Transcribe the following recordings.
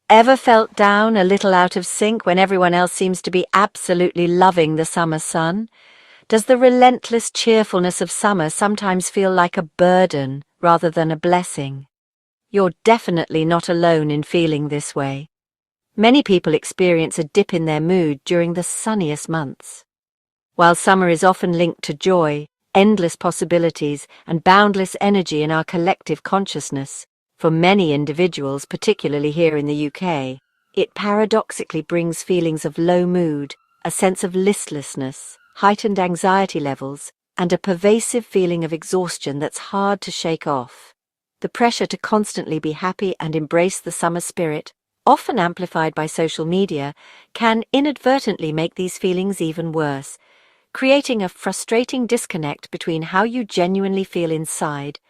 Ever felt down, a little out of sync when everyone else seems to be absolutely loving the summer sun? Does the relentless cheerfulness of summer sometimes feel like a burden rather than a blessing? You're definitely not alone in feeling this way. Many people experience a dip in their mood during the sunniest months. While summer is often linked to joy, endless possibilities, and boundless energy in our collective consciousness, for many individuals, particularly here in the UK, it paradoxically brings feelings of low mood, a sense of listlessness, heightened anxiety levels, and a pervasive feeling of exhaustion that's hard to shake off. The pressure to constantly be happy and embrace the summer spirit, often amplified by social media, can inadvertently make these feelings even worse, creating a frustrating disconnect between how you genuinely feel inside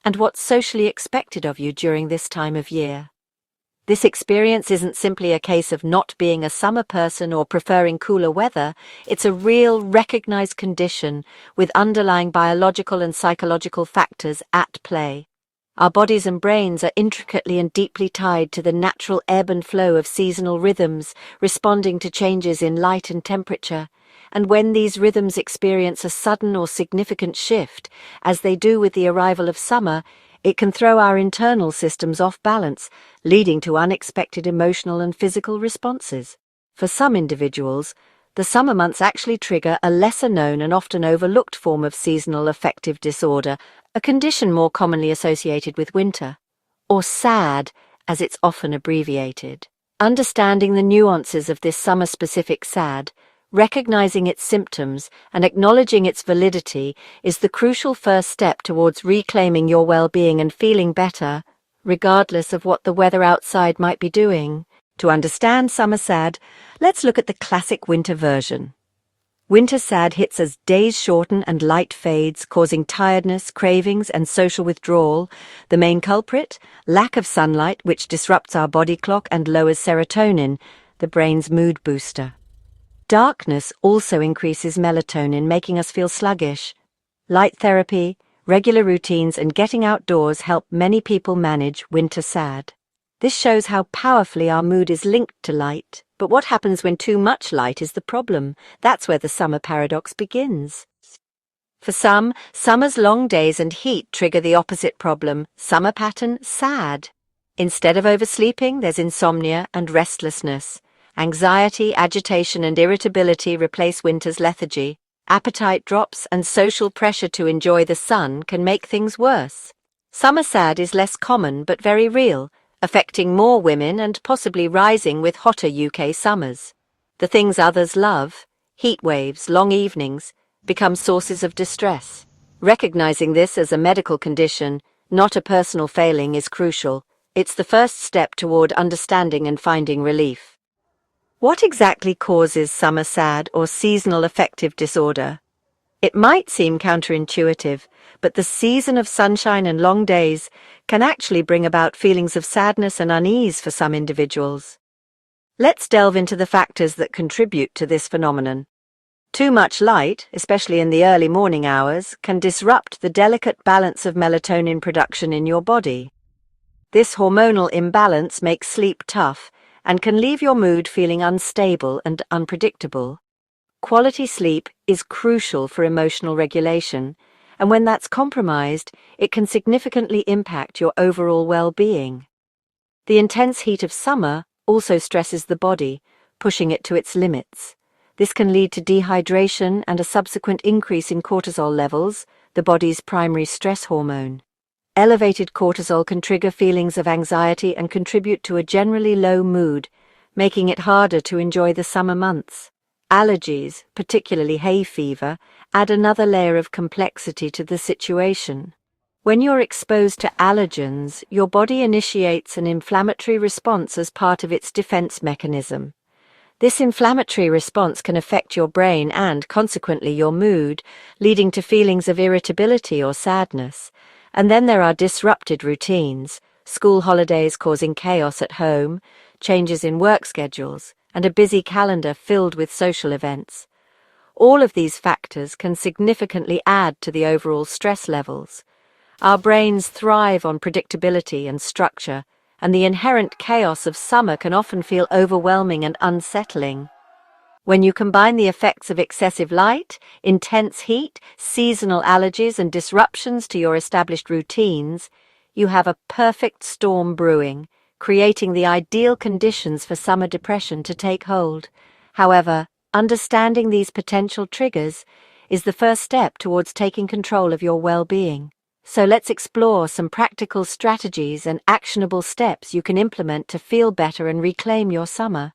and what's socially expected of you during this time of year. This experience isn't simply a case of not being a summer person or preferring cooler weather, it's a real, recognized condition with underlying biological and psychological factors at play. Our bodies and brains are intricately and deeply tied to the natural ebb and flow of seasonal rhythms, responding to changes in light and temperature. And when these rhythms experience a sudden or significant shift, as they do with the arrival of summer, it can throw our internal systems off balance, leading to unexpected emotional and physical responses. For some individuals, the summer months actually trigger a lesser-known and often overlooked form of seasonal affective disorder, a condition more commonly associated with winter, or SAD, as it's often abbreviated. Understanding the nuances of this summer-specific SAD, recognizing its symptoms and acknowledging its validity is the crucial first step towards reclaiming your well-being and feeling better, regardless of what the weather outside might be doing. To understand summer SAD, let's look at the classic winter version. Winter SAD hits as days shorten and light fades, causing tiredness, cravings, and social withdrawal. The main culprit? Lack of sunlight, which disrupts our body clock and lowers serotonin, the brain's mood booster. Darkness also increases melatonin, making us feel sluggish. Light therapy, regular routines, and getting outdoors help many people manage winter SAD. This shows how powerfully our mood is linked to light. But what happens when too much light is the problem? That's where the summer paradox begins. For some, summer's long days and heat trigger the opposite problem, summer pattern SAD. Instead of oversleeping, there's insomnia and restlessness. Anxiety, agitation, and irritability replace winter's lethargy. Appetite drops and social pressure to enjoy the sun can make things worse. Summer SAD is less common but very real, affecting more women and possibly rising with hotter UK summers. The things others love, heat waves, long evenings, become sources of distress. Recognizing this as a medical condition, not a personal failing, is crucial. It's the first step toward understanding and finding relief. What exactly causes summer SAD or seasonal affective disorder? It might seem counterintuitive, but the season of sunshine and long days can actually bring about feelings of sadness and unease for some individuals. Let's delve into the factors that contribute to this phenomenon. Too much light, especially in the early morning hours, can disrupt the delicate balance of melatonin production in your body. This hormonal imbalance makes sleep tough and can leave your mood feeling unstable and unpredictable. Quality sleep is crucial for emotional regulation, and when that's compromised, it can significantly impact your overall well-being. The intense heat of summer also stresses the body, pushing it to its limits. This can lead to dehydration and a subsequent increase in cortisol levels, the body's primary stress hormone. Elevated cortisol can trigger feelings of anxiety and contribute to a generally low mood, making it harder to enjoy the summer months. Allergies, particularly hay fever, add another layer of complexity to the situation. When you're exposed to allergens, your body initiates an inflammatory response as part of its defense mechanism. This inflammatory response can affect your brain and, consequently, your mood, leading to feelings of irritability or sadness. And then there are disrupted routines, school holidays causing chaos at home, changes in work schedules, and a busy calendar filled with social events. All of these factors can significantly add to the overall stress levels. Our brains thrive on predictability and structure, and the inherent chaos of summer can often feel overwhelming and unsettling. When you combine the effects of excessive light, intense heat, seasonal allergies, and disruptions to your established routines, you have a perfect storm brewing, creating the ideal conditions for summer depression to take hold. However, understanding these potential triggers is the first step towards taking control of your well-being. So let's explore some practical strategies and actionable steps you can implement to feel better and reclaim your summer.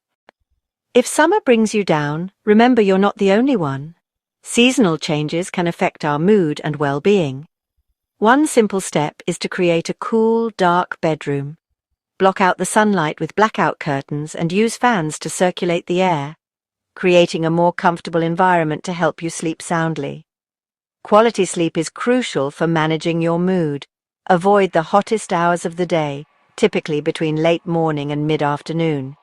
If summer brings you down, remember you're not the only one. Seasonal changes can affect our mood and well-being. One simple step is to create a cool, dark bedroom. Block out the sunlight with blackout curtains and use fans to circulate the air, creating a more comfortable environment to help you sleep soundly. Quality sleep is crucial for managing your mood. Avoid the hottest hours of the day, typically between late morning and mid-afternoon.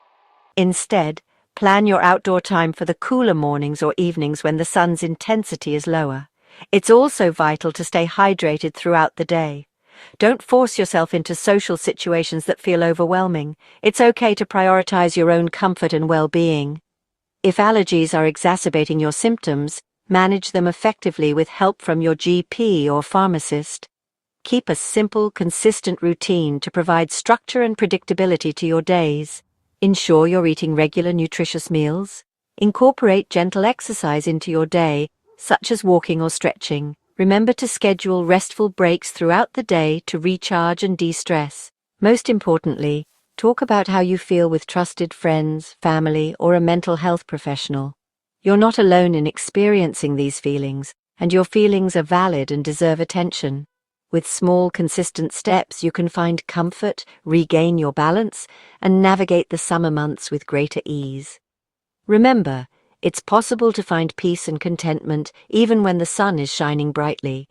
Instead, plan your outdoor time for the cooler mornings or evenings when the sun's intensity is lower. It's also vital to stay hydrated throughout the day. Don't force yourself into social situations that feel overwhelming. It's okay to prioritize your own comfort and well-being. If allergies are exacerbating your symptoms, manage them effectively with help from your GP or pharmacist. Keep a simple, consistent routine to provide structure and predictability to your days. Ensure you're eating regular, nutritious meals. Incorporate gentle exercise into your day, such as walking or stretching. Remember to schedule restful breaks throughout the day to recharge and de-stress. Most importantly, talk about how you feel with trusted friends, family, or a mental health professional. You're not alone in experiencing these feelings, and your feelings are valid and deserve attention. With small, consistent steps, you can find comfort, regain your balance, and navigate the summer months with greater ease. Remember, it's possible to find peace and contentment even when the sun is shining brightly.